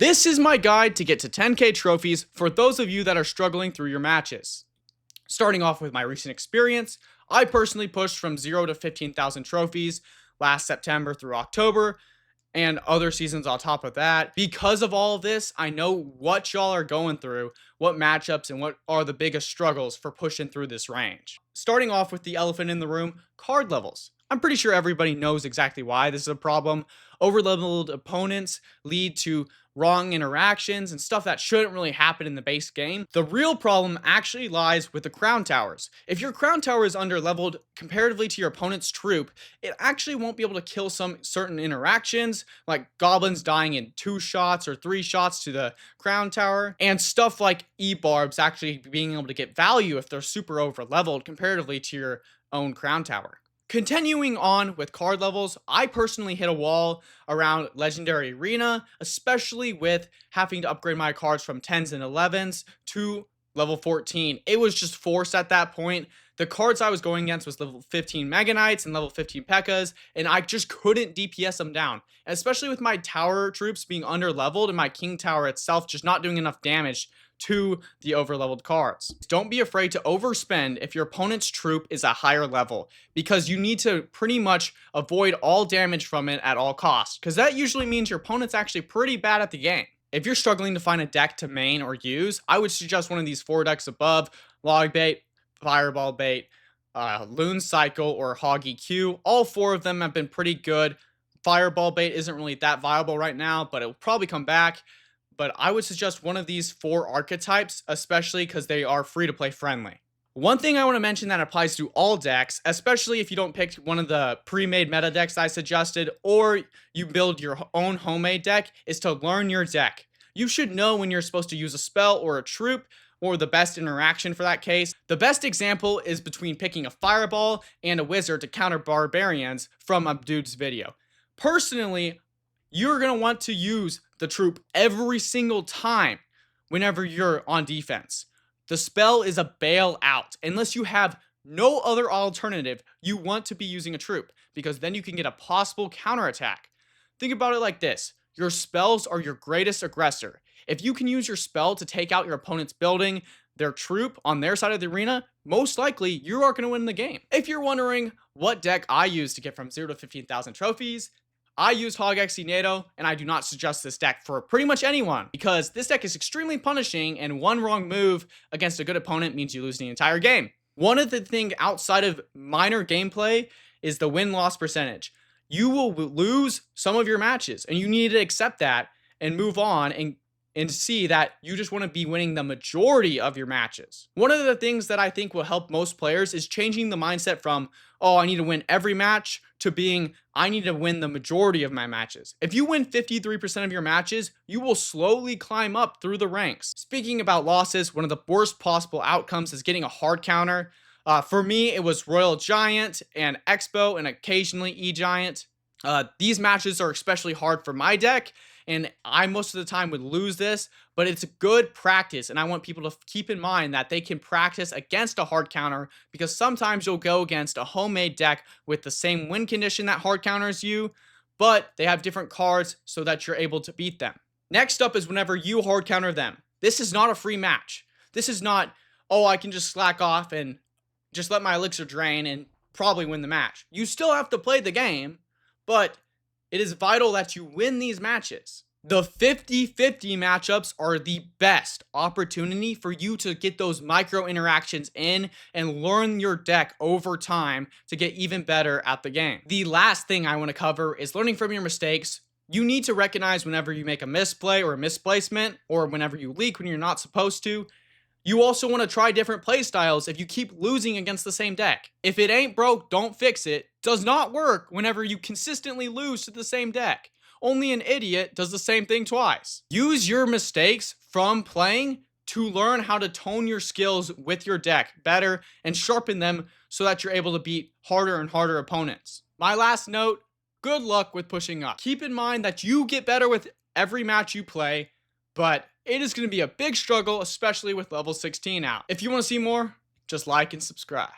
This is my guide to get to 10k trophies for those of you that are struggling through your matches. Starting off with my recent experience, I personally pushed from 0 to 15,000 trophies last September through October, and other seasons on top of that. Because of all of this, I know what y'all are going through, what matchups, and what are the biggest struggles for pushing through this range. Starting off with the elephant in the room, card levels. I'm pretty sure everybody knows exactly why this is a problem. Overleveled opponents lead to wrong interactions and stuff that shouldn't really happen in the base game. The real problem actually lies with the crown towers. If your crown tower is underleveled comparatively to your opponent's troop, it actually won't be able to kill some certain interactions, like goblins dying in 2 shots or 3 shots to the crown tower, and stuff like E-barbs actually being able to get value if they're super overleveled comparatively to your own crown tower. Continuing on with card levels, I personally hit a wall around Legendary Arena, especially with having to upgrade my cards from 10s and 11s to level 14. It was just forced at that point. The cards I was going against was level 15 Mega Knights and level 15 P.E.K.K.A.s, and I just couldn't DPS them down. Especially with my tower troops being underleveled and my King Tower itself just not doing enough damage to the overleveled cards. Don't be afraid to overspend if your opponent's troop is a higher level, because you need to pretty much avoid all damage from it at all costs, because that usually means your opponent's actually pretty bad at the game. If you're struggling to find a deck to main or use, I would suggest one of these 4 decks above: Log Bait, Fireball Bait, Loon Cycle, or Hog EQ. All 4 of them have been pretty good. Fireball Bait isn't really that viable right now, but it will probably come back. But I would suggest one of these 4 archetypes, especially because they are free to play friendly. One thing I want to mention that applies to all decks, especially if you don't pick one of the pre-made meta decks I suggested, or you build your own homemade deck, is to learn your deck. You should know when you're supposed to use a spell or a troop, or the best interaction for that case. The best example is between picking a fireball and a wizard to counter barbarians from a dude's video. Personally, you're going to want to use the troop every single time whenever you're on defense. The spell is a bailout. Unless you have no other alternative, you want to be using a troop, because then you can get a possible counterattack. Think about it like this: your spells are your greatest aggressor. If you can use your spell to take out your opponent's building, their troop on their side of the arena, most likely you are going to win the game. If you're wondering what deck I use to get from 0 to 15,000 trophies, I use Hog XC NATO, and I do not suggest this deck for pretty much anyone, because this deck is extremely punishing, and one wrong move against a good opponent means you lose the entire game. One of the things outside of minor gameplay is the win-loss percentage. You will lose some of your matches, and you need to accept that and move on and see that you just want to be winning the majority of your matches. One of the things that I think will help most players is changing the mindset from, oh, I need to win every match, to being, I need to win the majority of my matches. If you win 53% of your matches, you will slowly climb up through the ranks. Speaking about losses, one of the worst possible outcomes is getting a hard counter. For me, it was Royal Giant and Expo, and occasionally E-Giant. These matches are especially hard for my deck, and I most of the time would lose this, but it's a good practice, and I want people to keep in mind that they can practice against a hard counter, because sometimes you'll go against a homemade deck with the same win condition that hard counters you, but they have different cards so that you're able to beat them. Next up is whenever you hard counter them. This is not a free match. This is not, oh, I can just slack off and just let my elixir drain and probably win the match. You still have to play the game, but it is vital that you win these matches. The 50-50 matchups are the best opportunity for you to get those micro interactions in and learn your deck over time to get even better at the game. The last thing I want to cover is learning from your mistakes. You need to recognize whenever you make a misplay or a misplacement, or whenever you leak when you're not supposed to. You also want to try different playstyles if you keep losing against the same deck. If it ain't broke, don't fix it does not work whenever you consistently lose to the same deck. Only an idiot does the same thing twice. Use your mistakes from playing to learn how to tone your skills with your deck better and sharpen them so that you're able to beat harder and harder opponents. My last note, good luck with pushing up. Keep in mind that you get better with every match you play, but it is going to be a big struggle, especially with level 16 out. If you want to see more, just like and subscribe.